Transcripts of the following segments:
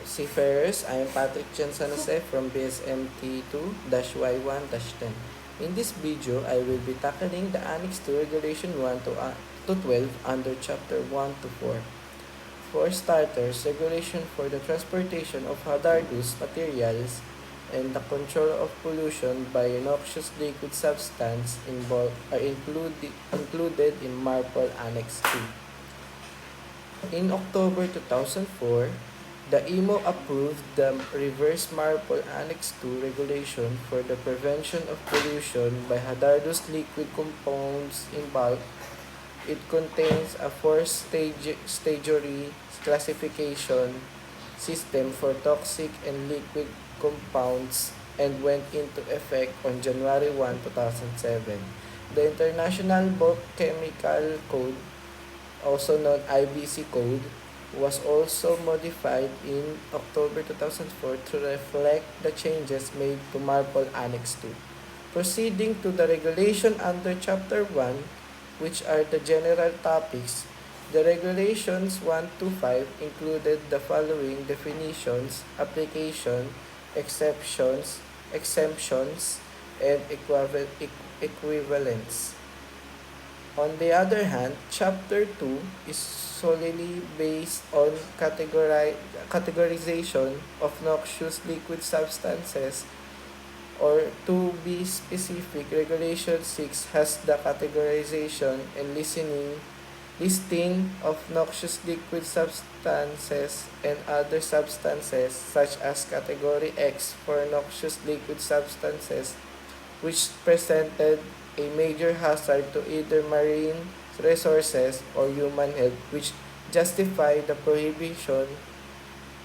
Seafarers. I am Patrick Jansanase from BSMT 2-Y1-10. In this video, I will be tackling the Annex to Regulation 1 to 12 under Chapter 1 to 4. For starters, regulation for the transportation of hazardous materials and the control of pollution by noxious liquid substance are included in MARPOL Annex 2. In October 2004, the IMO approved the Reverse MARPOL Annex 2 regulation for the prevention of pollution by hazardous liquid compounds in bulk. It contains a four-stagery classification system for toxic and liquid compounds and went into effect on January 1, 2007. The International Bulk Chemical Code, also known IBC Code, was also modified in October 2004 to reflect the changes made to MARPOL Annex 2. Proceeding to the regulation under Chapter 1, which are the general topics, the regulations 1 to 5 included the following definitions, application, exceptions, and equivalence. On the other hand, Chapter 2 is solely based on categorization of noxious liquid substances, or to be specific, Regulation 6 has the categorization and listing of noxious liquid substances and other substances, such as Category X for noxious liquid substances, which presented a major hazard to either marine resources or human health, which justify the prohibition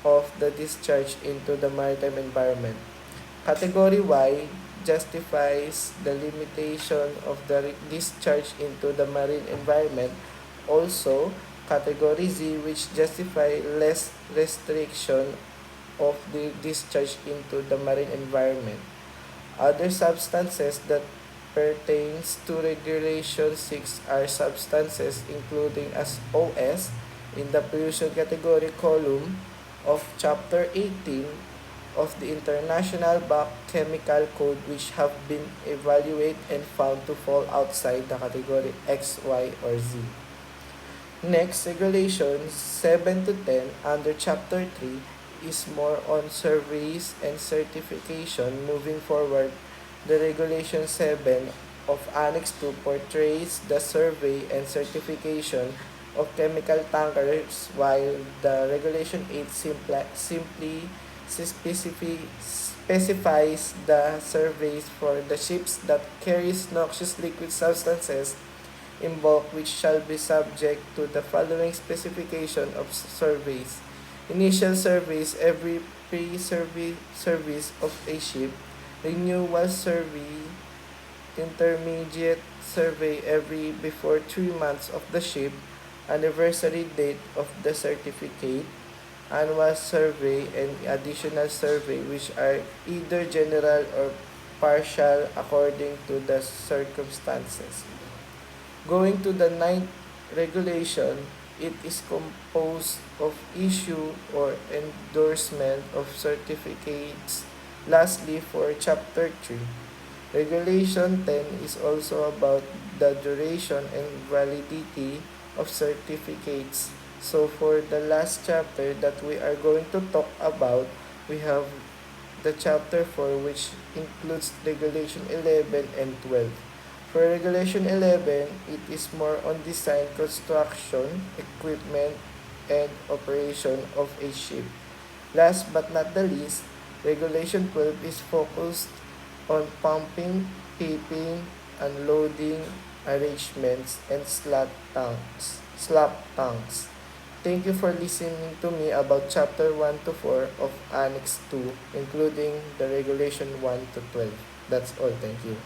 of the discharge into the maritime environment. Category Y justifies the limitation of the discharge into the marine environment. Also, Category Z, which justify less restriction of the discharge into the marine environment. Other substances that pertains to Regulation 6 are substances including as OS in the pollution category column of Chapter 18 of the International Bulk Chemical Code, which have been evaluated and found to fall outside the category X, Y, or Z. Next, Regulations 7 to 10 under Chapter 3 is more on surveys and certification. Moving forward, the Regulation 7 of Annex 2 portrays the survey and certification of chemical tankers, while the Regulation 8 simply specifies the surveys for the ships that carries noxious liquid substances in bulk, which shall be subject to the following specification of surveys. Initial surveys every pre-survey service of a ship, renewal survey, intermediate survey every before 3 months of the ship, anniversary date of the certificate, annual survey, and additional survey, which are either general or partial according to the circumstances. Going to the 9th regulation, it is composed of issue or endorsement of certificates. Lastly, for Chapter 3, Regulation 10 is also about the duration and validity of certificates. So for the last chapter that we are going to talk about, we have the Chapter 4, which includes Regulation 11 and 12. For Regulation 11, it is more on design, construction, equipment, and operation of a ship. Last but not the least, Regulation 12 is focused on pumping, tipping, unloading arrangements, and slap tanks. Thank you for listening to me about Chapter 1 to 4 of Annex 2, including the Regulation 1 to 12. That's all. Thank you.